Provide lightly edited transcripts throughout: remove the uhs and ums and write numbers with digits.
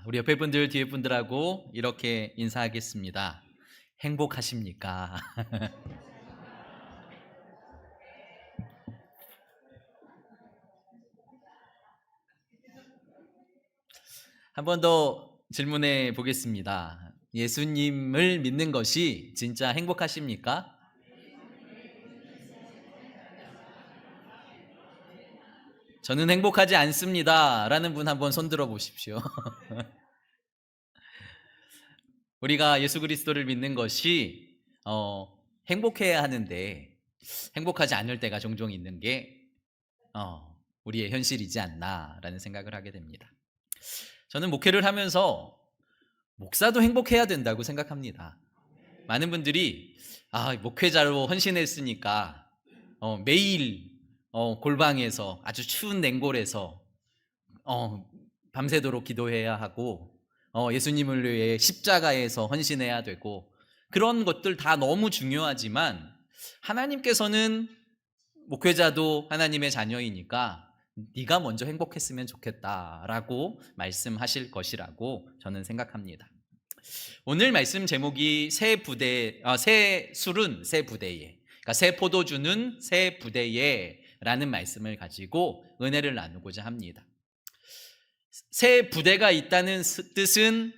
우리 옆에 분들, 뒤에 분들하고 이렇게 인사하겠습니다. 행복하십니까? 한 번 더 질문해 보겠습니다. 예수님을 믿는 것이 진짜 행복하십니까? 저는 행복하지 않습니다. 라는 분 한번 손 들어 보십시오. 우리가 예수 그리스도를 믿는 것이 행복해야 하는데 행복하지 않을 때가 종종 있는 게 우리의 현실이지 않나라는 생각을 하게 됩니다. 저는 목회를 하면서 목사도 행복해야 된다고 생각합니다. 많은 분들이 목회자로 헌신했으니까 매일 골방에서 아주 추운 냉골에서 밤새도록 기도해야 하고 예수님을 위해 십자가에서 헌신해야 되고 그런 것들 다 너무 중요하지만 하나님께서는 목회자도 하나님의 자녀이니까 네가 먼저 행복했으면 좋겠다라고 말씀하실 것이라고 저는 생각합니다. 오늘 말씀 제목이 새 술은 새 부대에, 그러니까 새 포도주는 새 부대에라는 말씀을 가지고 은혜를 나누고자 합니다. 새 부대가 있다는 뜻은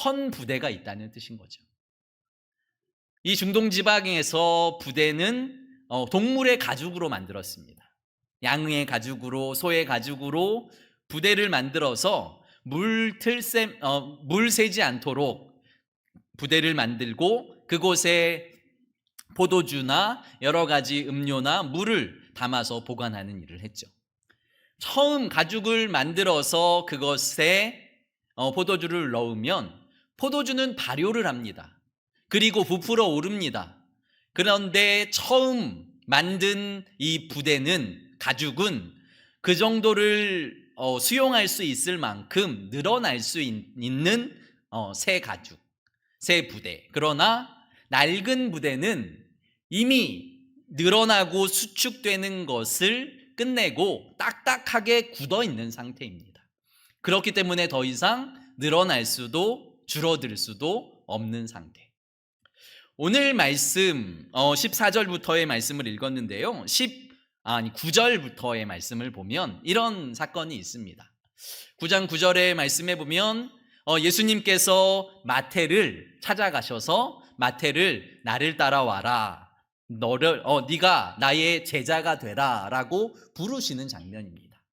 헌 부대가 있다는 뜻인 거죠. 이 중동 지방에서 부대는 동물의 가죽으로 만들었습니다. 양의 가죽으로, 소의 가죽으로 부대를 만들어서 물 새지 않도록 부대를 만들고 그곳에 포도주나 여러 가지 음료나 물을 담아서 보관하는 일을 했죠. 처음 가죽을 만들어서 그것에 포도주를 넣으면 포도주는 발효를 합니다. 그리고 부풀어 오릅니다. 그런데 처음 만든 이 부대는, 가죽은 그 정도를 수용할 수 있을 만큼 늘어날 수 있는 새 가죽, 새 부대. 그러나 낡은 부대는 이미 늘어나고 수축되는 것을 끝내고 딱딱하게 굳어 있는 상태입니다. 그렇기 때문에 더 이상 늘어날 수도 줄어들 수도 없는 상태. 오늘 말씀 14절부터의 말씀을 읽었는데요. 9절부터의 말씀을 보면 이런 사건이 있습니다. 9장 9절의 말씀에 보면 예수님께서 마태를 찾아가셔서 마태를 나를 따라와라. 네가 나의 제자가 되라라고 부르시는 장면입니다.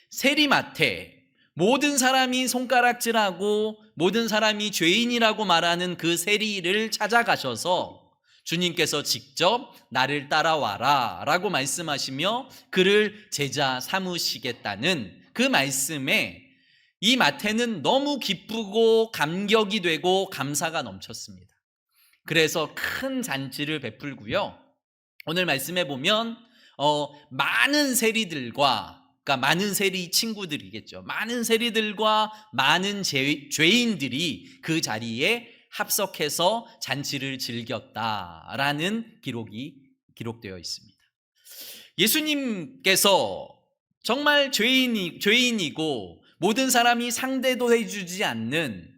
세리마태, 모든 사람이 손가락질하고 모든 사람이 죄인이라고 말하는 그 세리를 찾아가셔서 주님께서 직접 나를 따라와라 라고 말씀하시며 그를 제자 삼으시겠다는 그 말씀에 이 마태는 너무 기쁘고 감격이 되고 감사가 넘쳤습니다. 그래서 큰 잔치를 베풀고요. 오늘 말씀에 보면 많은 세리들과, 그러니까 많은 세리 친구들이겠죠. 많은 세리들과 많은 죄인들이 그 자리에 합석해서 잔치를 즐겼다라는 기록이 기록되어 있습니다. 예수님께서 정말 죄인이고 모든 사람이 상대도 해주지 않는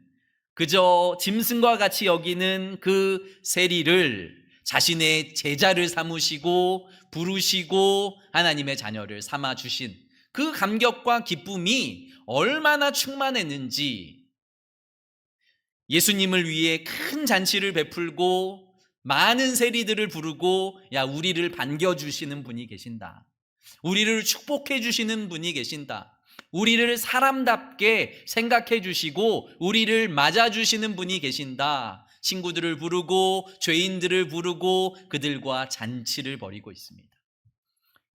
그저 짐승과 같이 여기는 그 세리를 자신의 제자를 삼으시고 부르시고 하나님의 자녀를 삼아주신 그 감격과 기쁨이 얼마나 충만했는지, 예수님을 위해 큰 잔치를 베풀고 많은 세리들을 부르고 우리를 반겨주시는 분이 계신다. 우리를 축복해 주시는 분이 계신다. 우리를 사람답게 생각해 주시고 우리를 맞아주시는 분이 계신다. 친구들을 부르고 죄인들을 부르고 그들과 잔치를 벌이고 있습니다.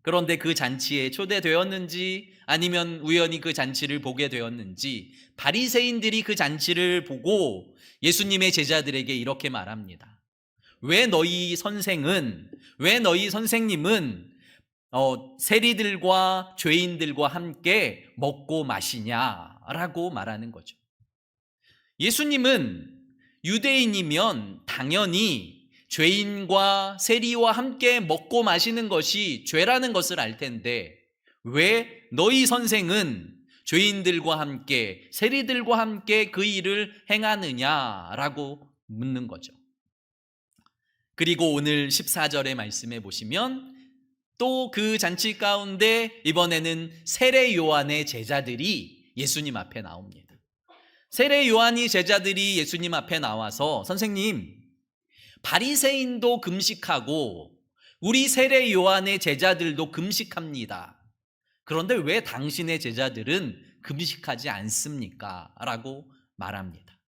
그런데 그 잔치에 초대되었는지 아니면 우연히 그 잔치를 보게 되었는지 바리새인들이 그 잔치를 보고 예수님의 제자들에게 이렇게 말합니다. 왜 너희 선생님은 세리들과 죄인들과 함께 먹고 마시냐라고 말하는 거죠. 예수님은 유대인이면 당연히 죄인과 세리와 함께 먹고 마시는 것이 죄라는 것을 알 텐데 왜 너희 선생은 죄인들과 함께, 세리들과 함께 그 일을 행하느냐라고 묻는 거죠. 그리고 오늘 14절의 말씀에 보시면 또 그 잔치 가운데 이번에는 세례 요한의 제자들이 예수님 앞에 나옵니다. 세례 요한이 제자들이 예수님 앞에 나와서 선생님, 바리새인도 금식하고 우리 세례 요한의 제자들도 금식합니다. 그런데 왜 당신의 제자들은 금식하지 않습니까? 라고 말합니다.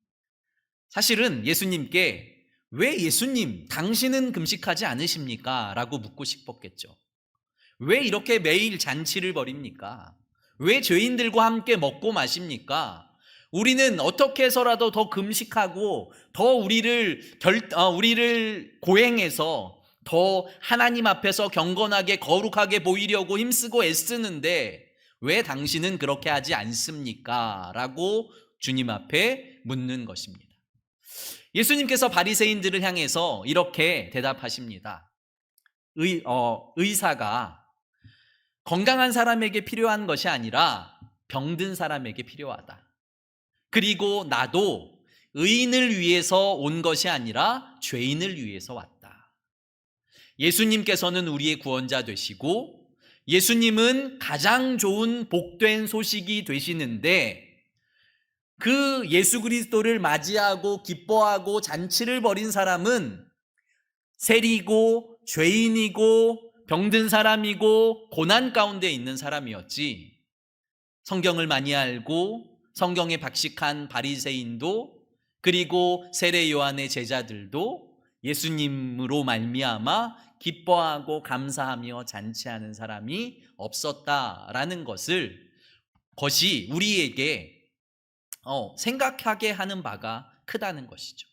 사실은 예수님께 왜 예수님, 당신은 금식하지 않으십니까? 라고 묻고 싶었겠죠. 왜 이렇게 매일 잔치를 벌입니까? 왜 죄인들과 함께 먹고 마십니까? 우리는 어떻게 해서라도 더 금식하고 더 우리를 고행해서 더 하나님 앞에서 경건하게 거룩하게 보이려고 힘쓰고 애쓰는데 왜 당신은 그렇게 하지 않습니까? 라고 주님 앞에 묻는 것입니다. 예수님께서 바리새인들을 향해서 이렇게 대답하십니다. 의사가 건강한 사람에게 필요한 것이 아니라 병든 사람에게 필요하다. 그리고 나도 의인을 위해서 온 것이 아니라 죄인을 위해서 왔다. 예수님께서는 우리의 구원자 되시고 예수님은 가장 좋은 복된 소식이 되시는데 그 예수 그리스도를 맞이하고 기뻐하고 잔치를 벌인 사람은 세리고 죄인이고 병든 사람이고 고난 가운데 있는 사람이었지, 성경을 많이 알고 성경에 박식한 바리새인도 그리고 세례 요한의 제자들도 예수님으로 말미암아 기뻐하고 감사하며 잔치하는 사람이 없었다라는 것이 우리에게 생각하게 하는 바가 크다는 것이죠.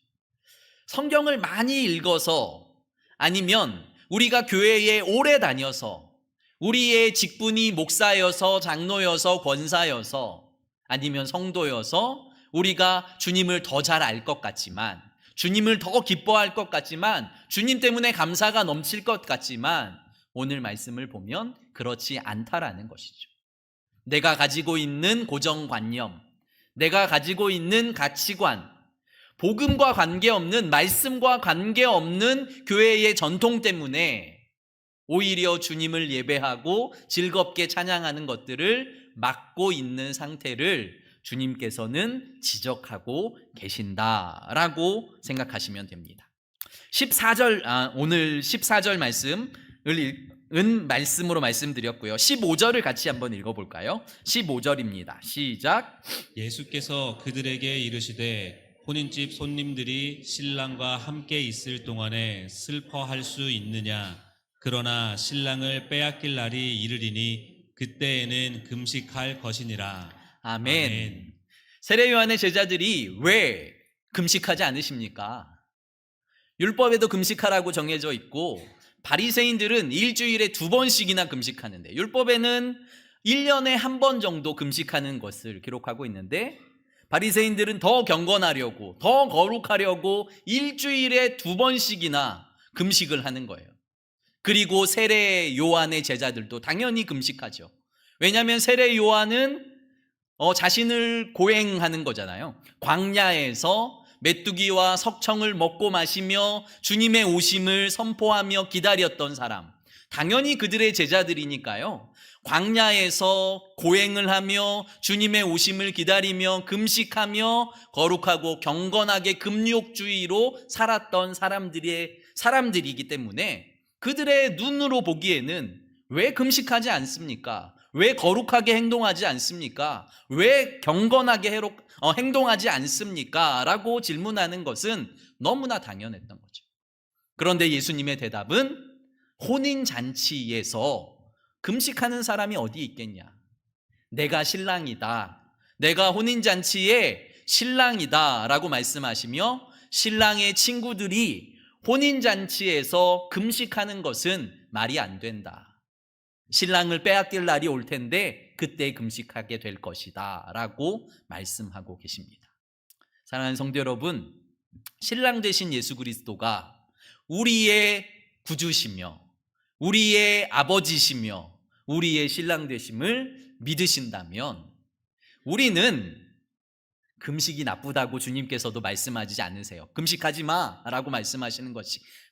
성경을 많이 읽어서 아니면 우리가 교회에 오래 다녀서 우리의 직분이 목사여서 장로여서 권사여서 아니면 성도여서 우리가 주님을 더 잘 알 것 같지만, 주님을 더 기뻐할 것 같지만, 주님 때문에 감사가 넘칠 것 같지만 오늘 말씀을 보면 그렇지 않다라는 것이죠. 내가 가지고 있는 고정관념, 내가 가지고 있는 가치관, 복음과 관계없는, 말씀과 관계없는 교회의 전통 때문에 오히려 주님을 예배하고 즐겁게 찬양하는 것들을 막고 있는 상태를 주님께서는 지적하고 계신다라고 생각하시면 됩니다. 오늘 14절 말씀을 말씀으로 말씀드렸고요. 15절을 같이 한번 읽어볼까요? 15절입니다. 시작. 예수께서 그들에게 이르시되 혼인집 손님들이 신랑과 함께 있을 동안에 슬퍼할 수 있느냐? 그러나 신랑을 빼앗길 날이 이르리니 그때에는 금식할 것이니라. 아멘. 세례 요한의 제자들이 왜 금식하지 않으십니까? 율법에도 금식하라고 정해져 있고 바리새인들은 일주일에 2번씩이나 금식하는데 율법에는 1년에 한 번 정도 금식하는 것을 기록하고 있는데 바리새인들은 더 경건하려고, 더 거룩하려고 일주일에 2번씩이나 금식을 하는 거예요. 그리고 세례 요한의 제자들도 당연히 금식하죠. 왜냐하면 세례 요한은 자신을 고행하는 거잖아요. 광야에서 메뚜기와 석청을 먹고 마시며 주님의 오심을 선포하며 기다렸던 사람, 당연히 그들의 제자들이니까요, 광야에서 고행을 하며 주님의 오심을 기다리며 금식하며 거룩하고 경건하게 금욕주의로 살았던 사람들이기 때문에 그들의 눈으로 보기에는 왜 금식하지 않습니까? 왜 거룩하게 행동하지 않습니까? 왜 경건하게 행동하지 않습니까? 라고 질문하는 것은 너무나 당연했던 거죠. 그런데 예수님의 대답은 혼인잔치에서 금식하는 사람이 어디 있겠냐? 내가 신랑이다, 내가 혼인잔치의 신랑이다 라고 말씀하시며 신랑의 친구들이 혼인잔치에서 금식하는 것은 말이 안 된다. 신랑을 빼앗길 날이 올 텐데 그때 금식하게 될 것이다 라고 말씀하고 계십니다. 사랑하는 성도 여러분, 신랑 되신 예수 그리스도가 우리의 구주시며 우리의 아버지시며 우리의 신랑 되심을 믿으신다면 우리는 금식이 나쁘다고 주님께서도 말씀하지 않으세요. 금식하지 마라고 말씀하시는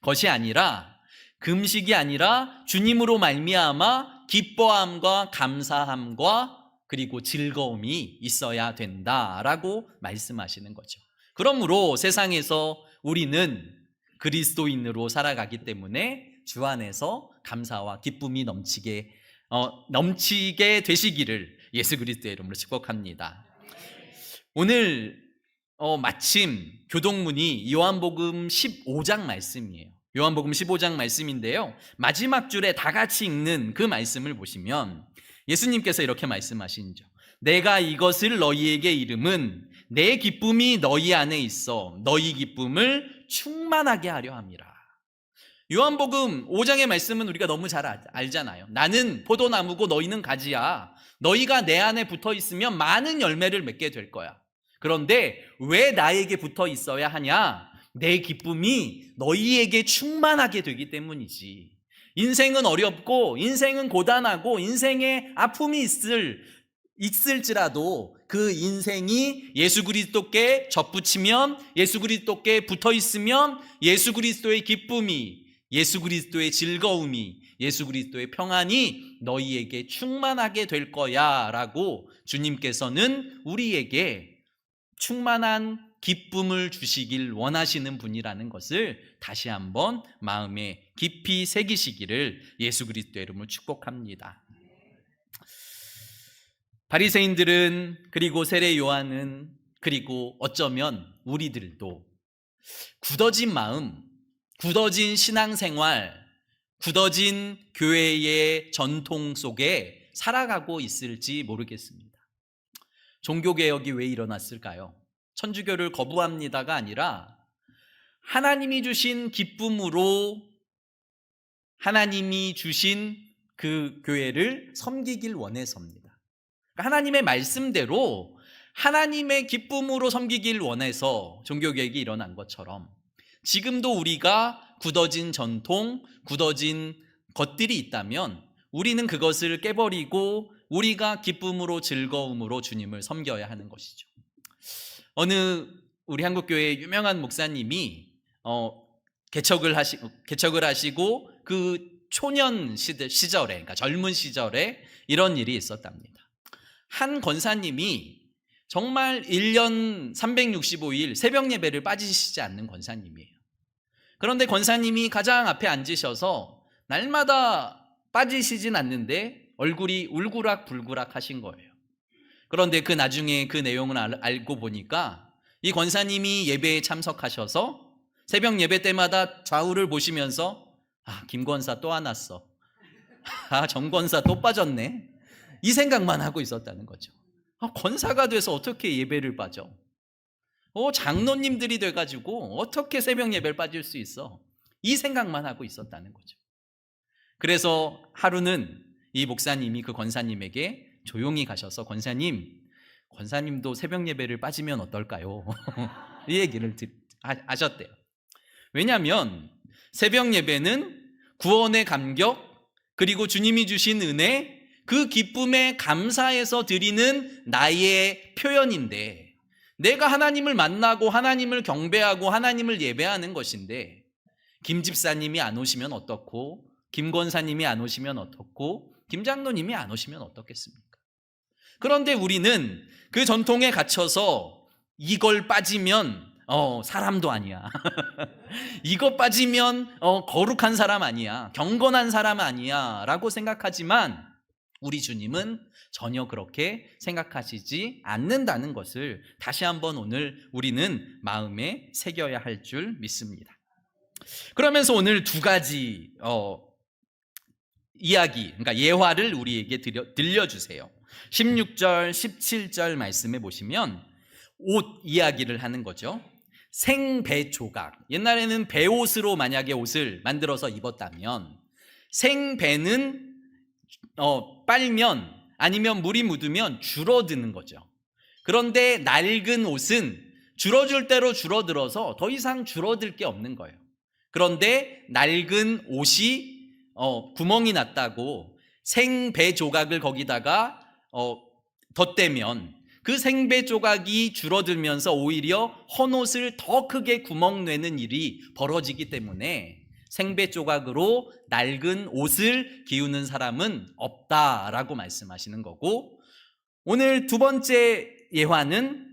것이 아니라, 금식이 아니라 주님으로 말미암아 기뻐함과 감사함과 그리고 즐거움이 있어야 된다라고 말씀하시는 거죠. 그러므로 세상에서 우리는 그리스도인으로 살아가기 때문에 주 안에서 감사와 기쁨이 넘치게 되시기를 예수 그리스도의 이름으로 축복합니다. 오늘 마침 교동문이 요한복음 15장 말씀이에요. 요한복음 15장 말씀인데요, 마지막 줄에 다 같이 읽는 그 말씀을 보시면 예수님께서 이렇게 말씀하시죠. 내가 이것을 너희에게 이름은 내 기쁨이 너희 안에 있어 너희 기쁨을 충만하게 하려 함이라. 요한복음 5장의 말씀은 우리가 너무 잘 알잖아요. 나는 포도나무고 너희는 가지야. 너희가 내 안에 붙어 있으면 많은 열매를 맺게 될 거야. 그런데 왜 나에게 붙어 있어야 하냐? 내 기쁨이 너희에게 충만하게 되기 때문이지. 인생은 어렵고 인생은 고단하고 인생에 아픔이 있을지라도 그 인생이 예수 그리스도께 접붙이면, 예수 그리스도께 붙어 있으면 예수 그리스도의 기쁨이, 예수 그리스도의 즐거움이, 예수 그리스도의 평안이 너희에게 충만하게 될 거야 라고 주님께서는 우리에게 충만한 기쁨을 주시길 원하시는 분이라는 것을 다시 한번 마음에 깊이 새기시기를 예수 그리스도의 이름으로 축복합니다. 바리새인들은, 그리고 세례 요한은, 그리고 어쩌면 우리들도 굳어진 마음, 굳어진 신앙생활, 굳어진 교회의 전통 속에 살아가고 있을지 모르겠습니다. 종교개혁이 왜 일어났을까요? 천주교를 거부합니다가 아니라 하나님이 주신 기쁨으로 하나님이 주신 그 교회를 섬기길 원해서입니다. 하나님의 말씀대로 하나님의 기쁨으로 섬기길 원해서 종교개혁이 일어난 것처럼 지금도 우리가 굳어진 전통, 굳어진 것들이 있다면 우리는 그것을 깨버리고 우리가 기쁨으로 즐거움으로 주님을 섬겨야 하는 것이죠. 어느 우리 한국교회의 유명한 목사님이 개척을 하시고 그 초년 시절에, 그러니까 젊은 시절에 이런 일이 있었답니다. 한 권사님이 정말 1년 365일 새벽 예배를 빠지시지 않는 권사님이에요. 그런데 권사님이 가장 앞에 앉으셔서 날마다 빠지시진 않는데 얼굴이 울그락불그락 하신 거예요. 그런데 나중에 그 내용을 알고 보니까 이 권사님이 예배에 참석하셔서 새벽 예배 때마다 좌우를 보시면서 김 권사 또 안 왔어. 정 권사 또 빠졌네. 이 생각만 하고 있었다는 거죠. 권사가 돼서 어떻게 예배를 빠져? 장로님들이 돼가지고 어떻게 새벽 예배를 빠질 수 있어? 이 생각만 하고 있었다는 거죠. 그래서 하루는 이 목사님이 그 권사님에게 조용히 가셔서 권사님도 새벽 예배를 빠지면 어떨까요? 이 얘기를 하셨대요. 왜냐하면 새벽 예배는 구원의 감격, 그리고 주님이 주신 은혜, 그 기쁨에 감사해서 드리는 나의 표현인데, 내가 하나님을 만나고 하나님을 경배하고 하나님을 예배하는 것인데, 김 집사님이 안 오시면 어떻고, 김 권사님이 안 오시면 어떻고, 김 장로님이 안 오시면 어떻겠습니까? 그런데 우리는 그 전통에 갇혀서 이걸 빠지면 사람도 아니야. 이거 빠지면 거룩한 사람 아니야. 경건한 사람 아니야 라고 생각하지만 우리 주님은 전혀 그렇게 생각하시지 않는다는 것을 다시 한번 오늘 우리는 마음에 새겨야 할 줄 믿습니다. 그러면서 오늘 두 가지 이야기, 그러니까 예화를 우리에게 들려주세요. 16절, 17절 말씀에 보시면 옷 이야기를 하는 거죠. 생배 조각. 옛날에는 배옷으로 만약에 옷을 만들어서 입었다면 생배는 빨면 아니면 물이 묻으면 줄어드는 거죠. 그런데 낡은 옷은 줄어들 대로 줄어들어서 더 이상 줄어들 게 없는 거예요. 그런데 낡은 옷이 구멍이 났다고 생배 조각을 거기다가 덧대면 그 생배 조각이 줄어들면서 오히려 헌옷을 더 크게 구멍 내는 일이 벌어지기 때문에 생배 조각으로 낡은 옷을 기우는 사람은 없다라고 말씀하시는 거고, 오늘 두 번째 예화는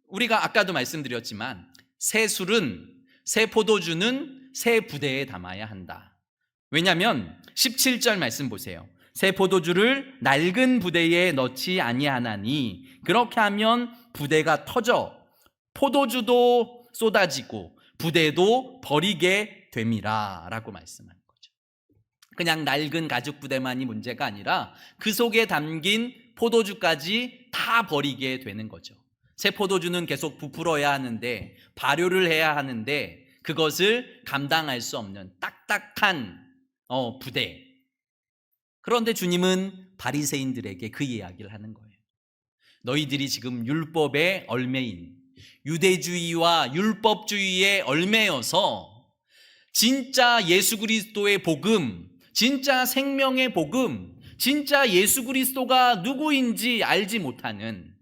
우리가 아까도 말씀드렸지만 새 술은, 새 포도주는 새 부대에 담아야 한다. 왜냐하면 17절 말씀 보세요. 새 포도주를 낡은 부대에 넣지 아니하나니 그렇게 하면 부대가 터져 포도주도 쏟아지고 부대도 버리게 됨이라 라고 말씀하는 거죠. 그냥 낡은 가죽 부대만이 문제가 아니라 그 속에 담긴 포도주까지 다 버리게 되는 거죠. 새 포도주는 계속 부풀어야 하는데, 발효를 해야 하는데 그것을 감당할 수 없는 딱딱한 부대. 그런데 주님은 바리새인들에게 그 이야기를 하는 거예요. 너희들이 지금 율법의 얼매인, 유대주의와 율법주의의 얼매여서 진짜 예수 그리스도의 복음, 진짜 생명의 복음, 진짜 예수 그리스도가 누구인지 알지 못하는,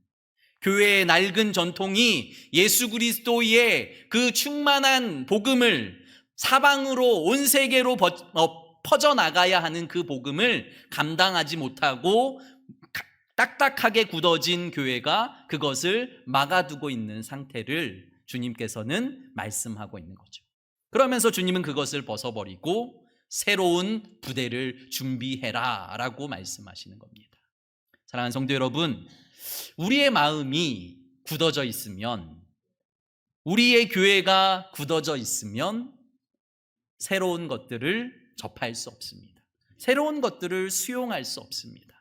교회의 낡은 전통이 예수 그리스도의 그 충만한 복음을 사방으로 온 세계로 퍼져나가야 하는 그 복음을 감당하지 못하고 딱딱하게 굳어진 교회가 그것을 막아두고 있는 상태를 주님께서는 말씀하고 있는 거죠. 그러면서 주님은 그것을 벗어버리고 새로운 부대를 준비해라 라고 말씀하시는 겁니다. 사랑하는 성도 여러분, 우리의 마음이 굳어져 있으면, 우리의 교회가 굳어져 있으면 새로운 것들을 접할 수 없습니다. 새로운 것들을 수용할 수 없습니다.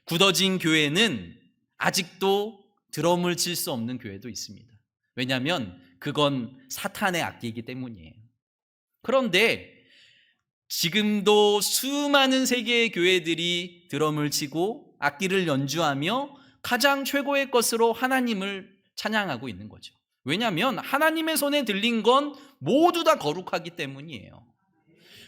굳어진 교회는 아직도 드럼을 칠 수 없는 교회도 있습니다. 왜냐하면 그건 사탄의 악기이기 때문이에요. 그런데 지금도 수많은 세계의 교회들이 드럼을 치고 악기를 연주하며 가장 최고의 것으로 하나님을 찬양하고 있는 거죠. 왜냐하면 하나님의 손에 들린 건 모두 다 거룩하기 때문이에요.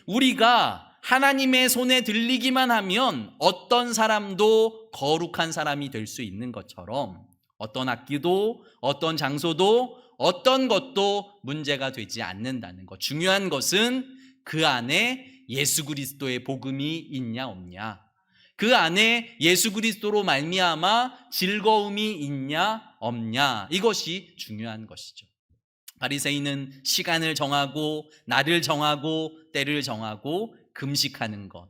우리가 하나님의 손에 들리기만 하면 어떤 사람도 거룩한 사람이 될 수 있는 것처럼 어떤 악기도, 어떤 장소도, 어떤 것도 문제가 되지 않는다는 것. 중요한 것은 그 안에 예수 그리스도의 복음이 있냐 없냐, 그 안에 예수 그리스도로 말미암아 즐거움이 있냐 없냐, 이것이 중요한 것이죠. 바리새인은 시간을 정하고 날을 정하고 때를 정하고 금식하는 것,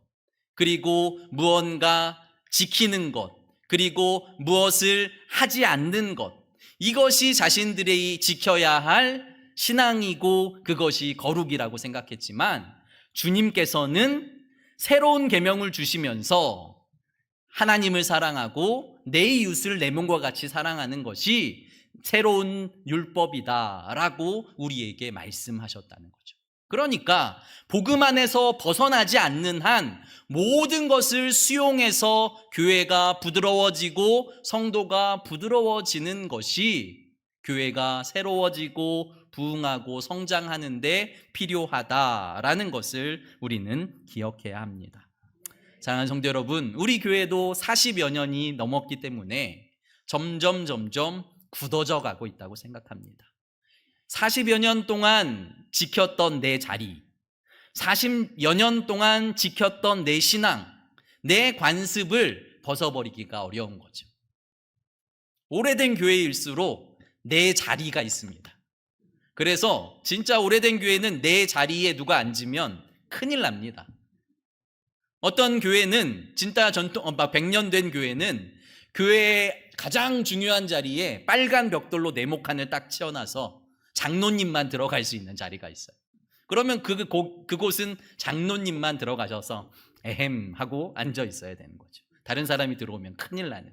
그리고 무언가 지키는 것, 그리고 무엇을 하지 않는 것, 이것이 자신들이 지켜야 할 신앙이고 그것이 거룩이라고 생각했지만, 주님께서는 새로운 계명을 주시면서 하나님을 사랑하고 내 이웃을 내 몸과 같이 사랑하는 것이 새로운 율법이다라고 우리에게 말씀하셨다는 거죠. 그러니까 복음 안에서 벗어나지 않는 한 모든 것을 수용해서 교회가 부드러워지고 성도가 부드러워지는 것이 교회가 새로워지고 부흥하고 성장하는 데 필요하다라는 것을 우리는 기억해야 합니다. 사랑하는 성도 여러분, 우리 교회도 40여 년이 넘었기 때문에 점점 굳어져 가고 있다고 생각합니다. 40여 년 동안 지켰던 내 자리, 40여 년 동안 지켰던 내 신앙, 내 관습을 벗어버리기가 어려운 거죠. 오래된 교회일수록 내 자리가 있습니다. 그래서 진짜 오래된 교회는 내 자리에 누가 앉으면 큰일 납니다. 어떤 교회는 진짜 전통 100년 된 교회는 교회의 가장 중요한 자리에 빨간 벽돌로 네모칸을 딱 치어놔서 장로님만 들어갈 수 있는 자리가 있어요. 그러면 그곳은 장로님만 들어가셔서 에헴 하고 앉아 있어야 되는 거죠. 다른 사람이 들어오면 큰일 나는.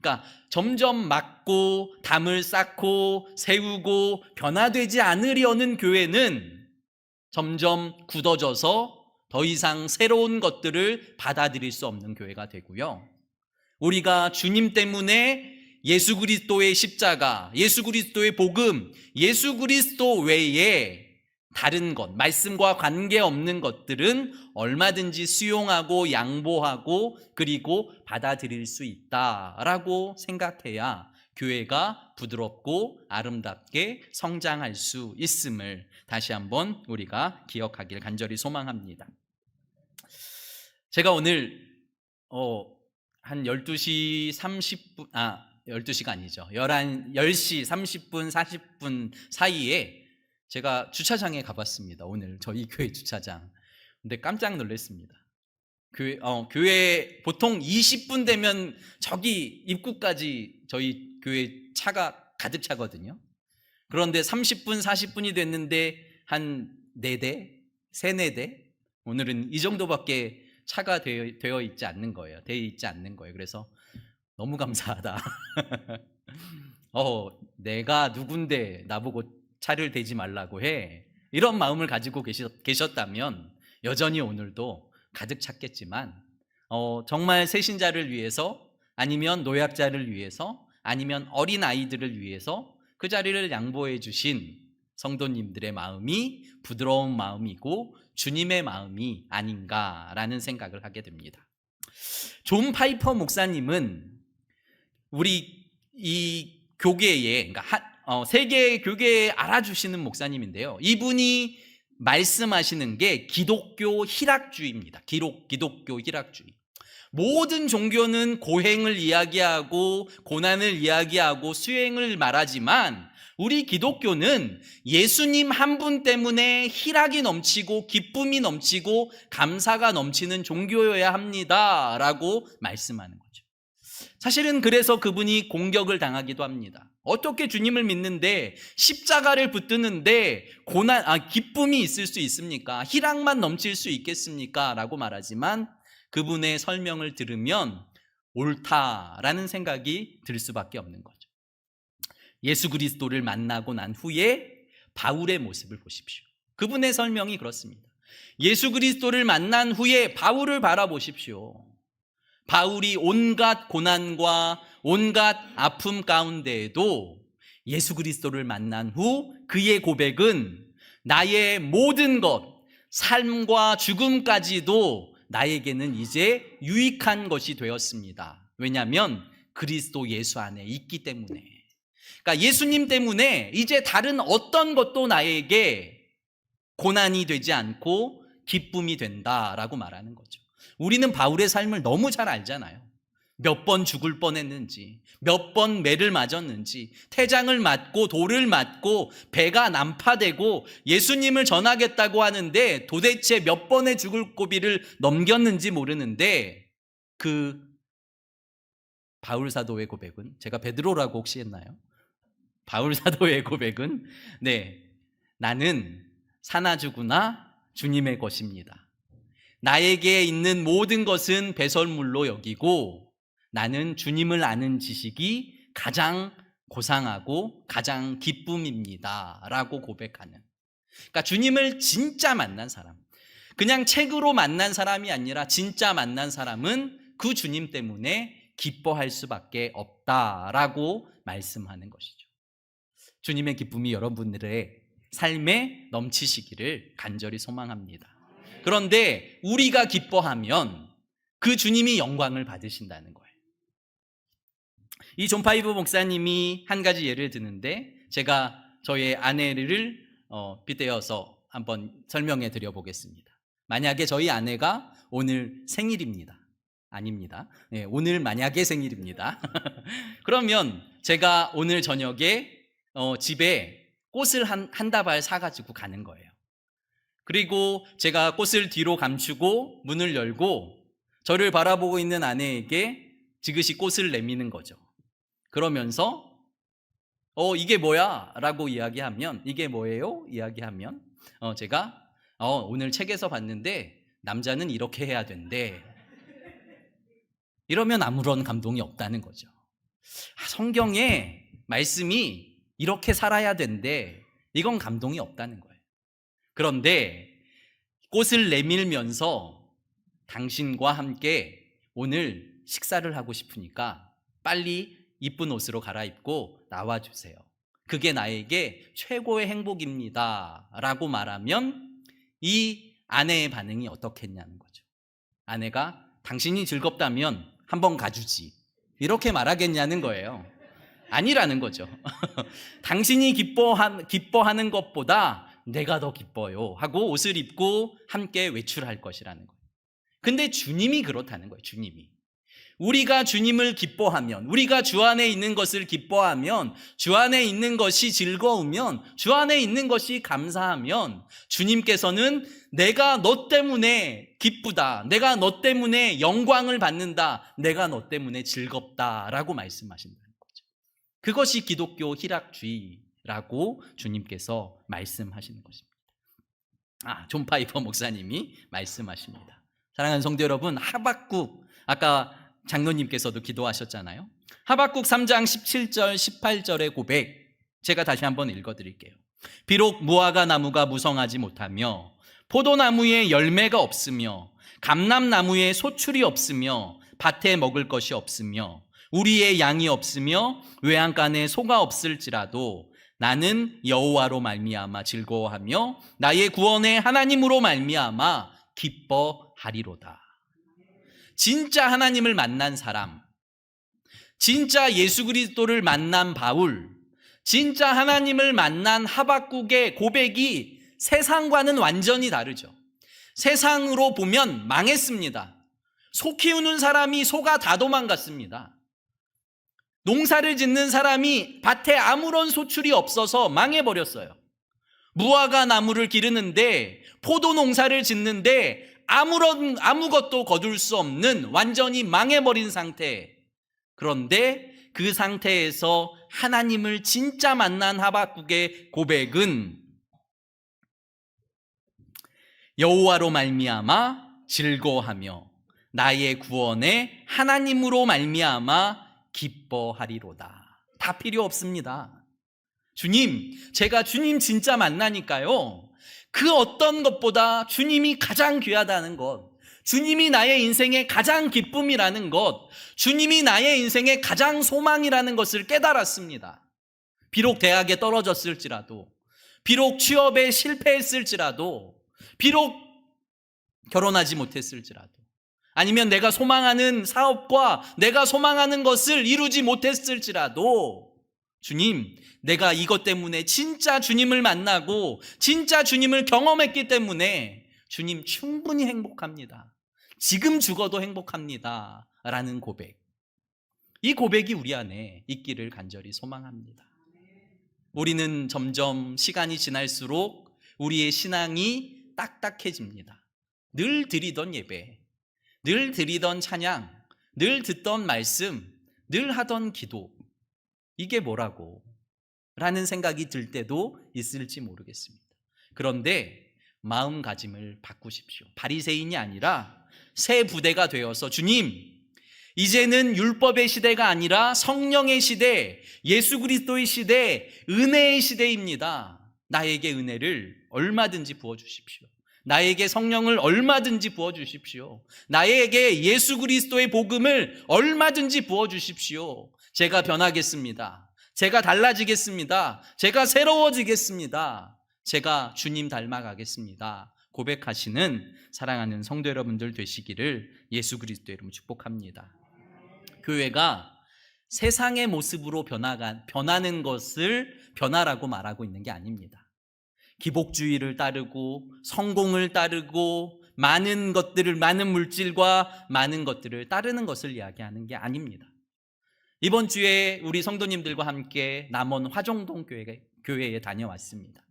그러니까 점점 막고 담을 쌓고 세우고 변화되지 않으려는 교회는 점점 굳어져서 더 이상 새로운 것들을 받아들일 수 없는 교회가 되고요. 우리가 주님 때문에 예수 그리스도의 십자가, 예수 그리스도의 복음, 예수 그리스도 외에 다른 것, 말씀과 관계없는 것들은 얼마든지 수용하고 양보하고 그리고 받아들일 수 있다라고 생각해야 교회가 부드럽고 아름답게 성장할 수 있음을 다시 한번 우리가 기억하길 간절히 소망합니다. 제가 오늘 한 12시 30분 12시가 아니죠. 10시 30분 40분 사이에 제가 주차장에 가봤습니다. 오늘 저희 교회 주차장. 근데 깜짝 놀랐습니다. 교회 보통 20분 되면 저기 입구까지 저희 교회 차가 가득 차거든요. 그런데 30분 40분이 됐는데 한 4대 3-4대 오늘은 이 정도밖에 차가 되어 있지 않는 거예요. 그래서 너무 감사하다. 내가 누군데 나보고 차를 대지 말라고 해. 이런 마음을 가지고 계셨다면 여전히 오늘도 가득 찼겠지만 정말 새신자를 위해서 아니면 노약자를 위해서 아니면 어린 아이들을 위해서 그 자리를 양보해 주신 성도님들의 마음이 부드러운 마음이고 주님의 마음이 아닌가라는 생각을 하게 됩니다. 존 파이퍼 목사님은 우리 이 교계에, 그러니까 세계 교계에 알아주시는 목사님인데요. 이분이 말씀하시는 게 기독교 희락주의입니다. 기독교 희락주의. 모든 종교는 고행을 이야기하고 고난을 이야기하고 수행을 말하지만 우리 기독교는 예수님 한 분 때문에 희락이 넘치고 기쁨이 넘치고 감사가 넘치는 종교여야 합니다 라고 말씀하는 거죠. 사실은 그래서 그분이 공격을 당하기도 합니다. 어떻게 주님을 믿는데 십자가를 붙드는데 기쁨이 있을 수 있습니까? 희락만 넘칠 수 있겠습니까? 라고 말하지만 그분의 설명을 들으면 옳다라는 생각이 들 수밖에 없는 거죠. 예수 그리스도를 만나고 난 후에 바울의 모습을 보십시오. 그분의 설명이 그렇습니다. 예수 그리스도를 만난 후에 바울을 바라보십시오. 바울이 온갖 고난과 온갖 아픔 가운데에도 예수 그리스도를 만난 후 그의 고백은 나의 모든 것, 삶과 죽음까지도 나에게는 이제 유익한 것이 되었습니다. 왜냐하면 그리스도 예수 안에 있기 때문에. 그러니까 예수님 때문에 이제 다른 어떤 것도 나에게 고난이 되지 않고 기쁨이 된다라고 말하는 거죠. 우리는 바울의 삶을 너무 잘 알잖아요. 몇 번 죽을 뻔했는지, 몇 번 매를 맞았는지, 태장을 맞고 돌을 맞고 배가 난파되고 예수님을 전하겠다고 하는데 도대체 몇 번의 죽을 고비를 넘겼는지 모르는데 그 바울 사도의 고백은, 제가 베드로라고 혹시 했나요? 바울 사도의 고백은 나는 사나 죽으나 주님의 것입니다. 나에게 있는 모든 것은 배설물로 여기고 나는 주님을 아는 지식이 가장 고상하고 가장 기쁨입니다 라고 고백하는, 그러니까 주님을 진짜 만난 사람, 그냥 책으로 만난 사람이 아니라 진짜 만난 사람은 그 주님 때문에 기뻐할 수밖에 없다라고 말씀하는 것이죠. 주님의 기쁨이 여러분들의 삶에 넘치시기를 간절히 소망합니다. 그런데 우리가 기뻐하면 그 주님이 영광을 받으신다는 거예요. 이 존 파이브 목사님이 한 가지 예를 드는데 제가 저의 아내를 빗대어서 한번 설명해 드려 보겠습니다. 만약에 저희 아내가 오늘 생일입니다. 아닙니다. 오늘 만약에 생일입니다. 그러면 제가 오늘 저녁에 집에 꽃을 한 다발 사가지고 가는 거예요. 그리고 제가 꽃을 뒤로 감추고 문을 열고 저를 바라보고 있는 아내에게 지그시 꽃을 내미는 거죠. 그러면서 이게 뭐야? 라고 이야기하면, 이게 뭐예요? 이야기하면 제가 오늘 책에서 봤는데 남자는 이렇게 해야 된대. 이러면 아무런 감동이 없다는 거죠. 성경에 말씀이 이렇게 살아야 된대. 이건 감동이 없다는 거예요. 그런데 꽃을 내밀면서 당신과 함께 오늘 식사를 하고 싶으니까 빨리 이쁜 옷으로 갈아입고 나와주세요. 그게 나에게 최고의 행복입니다 라고 말하면 이 아내의 반응이 어떻겠냐는 거죠. 아내가 당신이 즐겁다면 한번 가주지 이렇게 말하겠냐는 거예요. 아니라는 거죠. 당신이 기뻐하는 것보다 내가 더 기뻐요 하고 옷을 입고 함께 외출할 것이라는 거예요. 근데 주님이 그렇다는 거예요. 주님이. 우리가 주님을 기뻐하면, 우리가 주 안에 있는 것을 기뻐하면, 주 안에 있는 것이 즐거우면, 주 안에 있는 것이 감사하면 주님께서는 내가 너 때문에 기쁘다, 내가 너 때문에 영광을 받는다, 내가 너 때문에 즐겁다라고 말씀하신다는 거죠. 그것이 기독교 희락주의라고 주님께서 말씀하시는 것입니다. 존 파이퍼 목사님이 말씀하십니다. 사랑하는 성도 여러분, 하박국, 아까 장로님께서도 기도하셨잖아요. 하박국 3장 17절 18절의 고백, 제가 다시 한번 읽어드릴게요. 비록 무화과 나무가 무성하지 못하며 포도나무에 열매가 없으며 감람나무에 소출이 없으며 밭에 먹을 것이 없으며 우리의 양이 없으며 외양간에 소가 없을지라도 나는 여호와로 말미암아 즐거워하며 나의 구원의 하나님으로 말미암아 기뻐하리로다. 진짜 하나님을 만난 사람, 진짜 예수 그리스도를 만난 바울, 진짜 하나님을 만난 하박국의 고백이 세상과는 완전히 다르죠. 세상으로 보면 망했습니다. 소 키우는 사람이 소가 다 도망갔습니다. 농사를 짓는 사람이 밭에 아무런 소출이 없어서 망해버렸어요. 무화과 나무를 기르는데, 포도 농사를 짓는데 아무것도 거둘 수 없는 완전히 망해버린 상태. 그런데 그 상태에서 하나님을 진짜 만난 하박국의 고백은 여호와로 말미암아 즐거워하며 나의 구원의 하나님으로 말미암아 기뻐하리로다. 다 필요 없습니다. 주님, 제가 주님 진짜 만나니까요, 그 어떤 것보다 주님이 가장 귀하다는 것, 주님이 나의 인생의 가장 기쁨이라는 것, 주님이 나의 인생의 가장 소망이라는 것을 깨달았습니다. 비록 대학에 떨어졌을지라도, 비록 취업에 실패했을지라도, 비록 결혼하지 못했을지라도, 아니면 내가 소망하는 사업과 내가 소망하는 것을 이루지 못했을지라도, 주님, 내가 이것 때문에 진짜 주님을 만나고 진짜 주님을 경험했기 때문에 주님 충분히 행복합니다. 지금 죽어도 행복합니다. 라는 고백. 이 고백이 우리 안에 있기를 간절히 소망합니다. 우리는 점점 시간이 지날수록 우리의 신앙이 딱딱해집니다. 늘 드리던 예배, 늘 드리던 찬양, 늘 듣던 말씀, 늘 하던 기도, 이게 뭐라고? 라는 생각이 들 때도 있을지 모르겠습니다. 그런데 마음가짐을 바꾸십시오. 바리새인이 아니라 새 부대가 되어서, 주님, 이제는 율법의 시대가 아니라 성령의 시대, 예수 그리스도의 시대, 은혜의 시대입니다. 나에게 은혜를 얼마든지 부어주십시오. 나에게 성령을 얼마든지 부어주십시오. 나에게 예수 그리스도의 복음을 얼마든지 부어주십시오. 제가 변하겠습니다. 제가 달라지겠습니다. 제가 새로워지겠습니다. 제가 주님 닮아가겠습니다. 고백하시는 사랑하는 성도 여러분들 되시기를 예수 그리스도의 이름으로 축복합니다. 교회가 세상의 모습으로 변하는 것을 변화라고 말하고 있는 게 아닙니다. 기복주의를 따르고 성공을 따르고 많은 것들을, 많은 물질과 많은 것들을 따르는 것을 이야기하는 게 아닙니다. 이번 주에 우리 성도님들과 함께 남원 화정동 교회에 다녀왔습니다.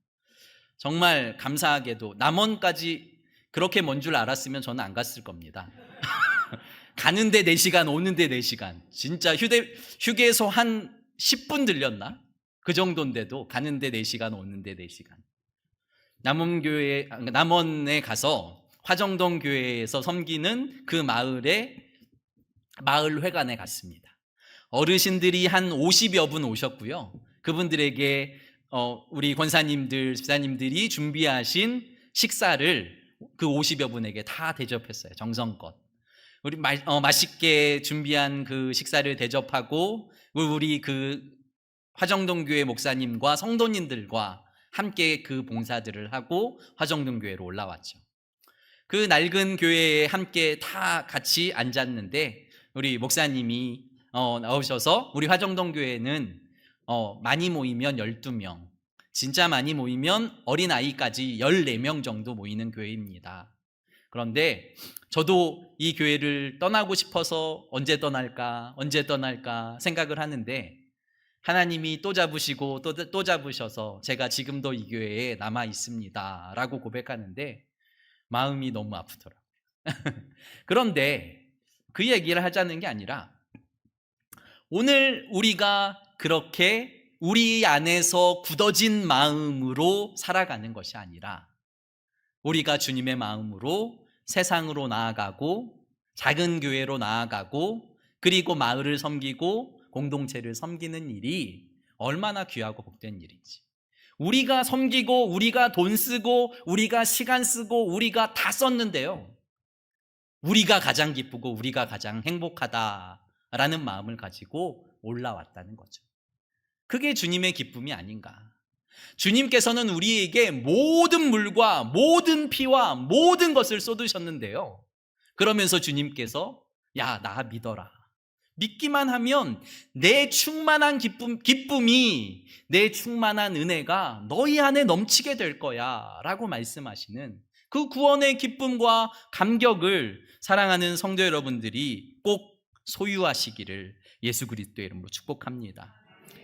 정말 감사하게도 남원까지 그렇게 먼 줄 알았으면 저는 안 갔을 겁니다. 가는데 4시간, 오는데 4시간. 진짜 휴게소 한 10분 들렸나? 그 정도인데도 가는데 4시간, 오는데 4시간. 남원에 가서 화정동 교회에서 섬기는 그 마을 회관에 갔습니다. 어르신들이 한 50여 분 오셨고요. 그분들에게 우리 권사님들, 집사님들이 준비하신 식사를 그 50여 분에게 다 대접했어요. 정성껏. 우리 맛있게 준비한 그 식사를 대접하고 우리 그 화정동 교회 목사님과 성도님들과 함께 그 봉사들을 하고 화정동 교회로 올라왔죠. 그 낡은 교회에 함께 다 같이 앉았는데 우리 목사님이 나오셔서 우리 화정동 교회는 많이 모이면 12명, 진짜 많이 모이면 어린아이까지 14명 정도 모이는 교회입니다. 그런데 저도 이 교회를 떠나고 싶어서 언제 떠날까 생각을 하는데 하나님이 또 잡으시고 또 잡으셔서 제가 지금도 이 교회에 남아 있습니다 라고 고백하는데 마음이 너무 아프더라고요. 그런데 그 얘기를 하자는 게 아니라 오늘 우리가 그렇게 우리 안에서 굳어진 마음으로 살아가는 것이 아니라 우리가 주님의 마음으로 세상으로 나아가고 작은 교회로 나아가고 그리고 마을을 섬기고 공동체를 섬기는 일이 얼마나 귀하고 복된 일인지, 우리가 섬기고 우리가 돈 쓰고 우리가 시간 쓰고 우리가 다 썼는데요, 우리가 가장 기쁘고 우리가 가장 행복하다라는 마음을 가지고 올라왔다는 거죠. 그게 주님의 기쁨이 아닌가. 주님께서는 우리에게 모든 물과 모든 피와 모든 것을 쏟으셨는데요, 그러면서 주님께서 야, 나 믿어라. 믿기만 하면 내 충만한 기쁨이, 내 충만한 은혜가 너희 안에 넘치게 될 거야 라고 말씀하시는 그 구원의 기쁨과 감격을 사랑하는 성도 여러분들이 꼭 소유하시기를 예수 그리스도의 이름으로 축복합니다.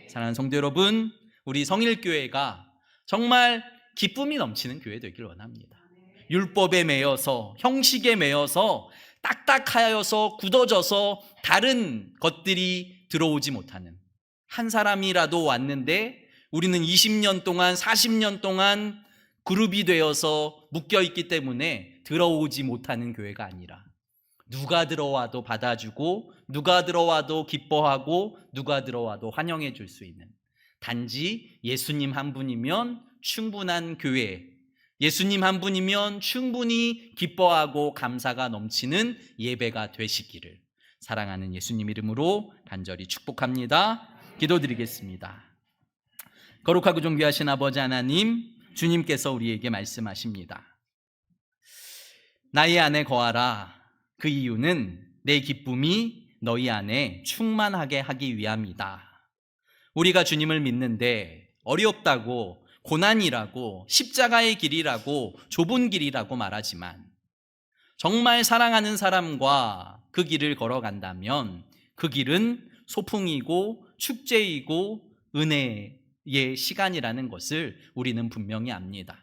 사랑하는 성도 여러분, 우리 성일교회가 정말 기쁨이 넘치는 교회 되길 원합니다. 율법에 매여서, 형식에 매여서, 딱딱하여서 굳어져서 다른 것들이 들어오지 못하는, 한 사람이라도 왔는데 우리는 20년 동안 40년 동안 그룹이 되어서 묶여있기 때문에 들어오지 못하는 교회가 아니라 누가 들어와도 받아주고 누가 들어와도 기뻐하고 누가 들어와도 환영해 줄 수 있는, 단지 예수님 한 분이면 충분한 교회, 예수님 한 분이면 충분히 기뻐하고 감사가 넘치는 예배가 되시기를 사랑하는 예수님 이름으로 간절히 축복합니다. 기도드리겠습니다. 거룩하고 존귀하신 아버지 하나님, 주님께서 우리에게 말씀하십니다. 나의 안에 거하라. 그 이유는 내 기쁨이 너희 안에 충만하게 하기 위함이다. 우리가 주님을 믿는데 어렵다고, 고난이라고, 십자가의 길이라고, 좁은 길이라고 말하지만 정말 사랑하는 사람과 그 길을 걸어간다면 그 길은 소풍이고 축제이고 은혜의 시간이라는 것을 우리는 분명히 압니다.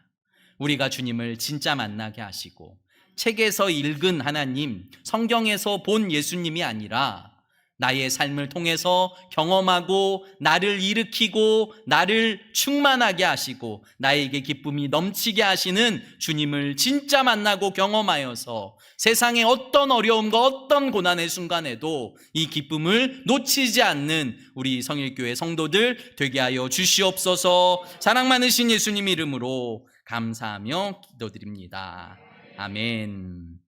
우리가 주님을 진짜 만나게 하시고 책에서 읽은 하나님, 성경에서 본 예수님이 아니라 나의 삶을 통해서 경험하고 나를 일으키고 나를 충만하게 하시고 나에게 기쁨이 넘치게 하시는 주님을 진짜 만나고 경험하여서 세상의 어떤 어려움과 어떤 고난의 순간에도 이 기쁨을 놓치지 않는 우리 성일교회 성도들 되게 하여 주시옵소서. 사랑 많으신 예수님 이름으로 감사하며 기도드립니다. 아멘.